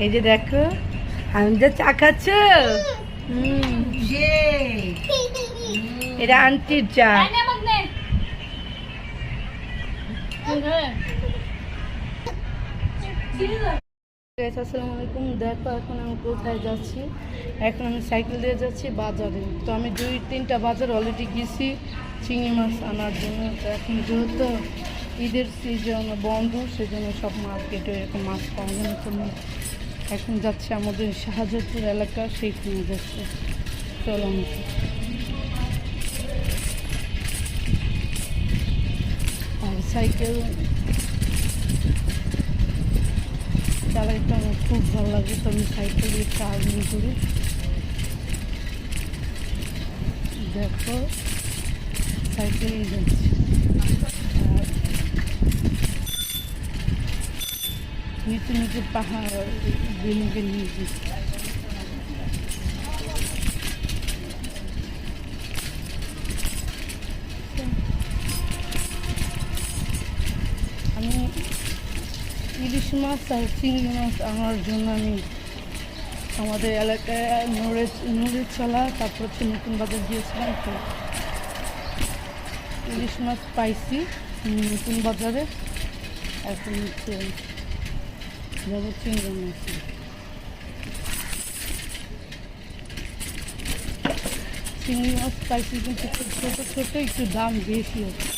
এই যে দেখো আমি যে চা খাচ্ছ, এটা আন্টির চা। আসসালামু আলাইকুম। দেখো এখন আমি কোথায় যাচ্ছি। এখন আমি সাইকেল দিয়ে যাচ্ছি বাজারে। তো আমি 2-3টা বাজার অলরেডি গেছি চিংড়ি মাছ আনার জন্য। তো এখন যেহেতু ঈদের সিজন বন্ধ, সেজন্য সব মার্কেটে এরকম মাছ পাওয়া যায়। তো এখন যাচ্ছে আমাদের শাহজাদপুর এলাকা, সেইখানে যাচ্ছে। চলো আর সাইকেল চালাইতে আমার খুব ভালো লাগে, তো আমি সাইকেল দিয়ে ট্রাভেলিং করি। দেখো সাইকেলেই যাচ্ছি। আর নিচে নিচে পাহাড় বিল্ডিংয়ে নিয়ে যাচ্ছি। আমি ইলিশ মাছ আর চিংড়ি মাছ আনার জন্য আমি আমাদের এলাকায় নড়ের চলা, তারপর হচ্ছে নতুন বাজার গিয়েছিলাম। তো ইলিশ মাছ পাইছি নতুন বাজারে। এখন হচ্ছে যাবো চিংড়ি মাছ। চিংড়ি মাছ পাইছি কিন্তু খুব ছোটো ছোটো, একটু দাম বেশি হচ্ছে।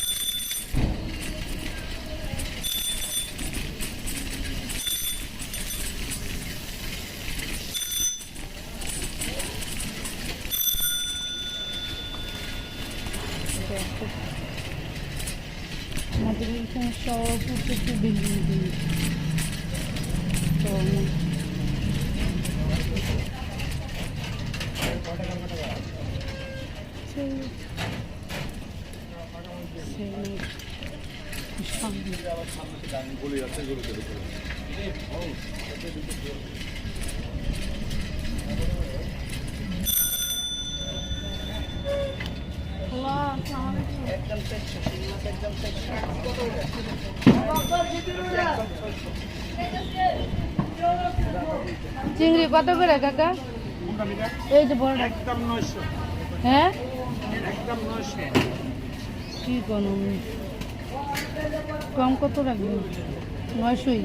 আমাদের এখানে সব প্রত্যেকটি বিল্ডিং দিয়ে তো চিংড়ি কত করে কাকা? এই যে বড় একদম 900। হ্যাঁ একদম 900। কি কোন কম কত রাখবেন? 900ই।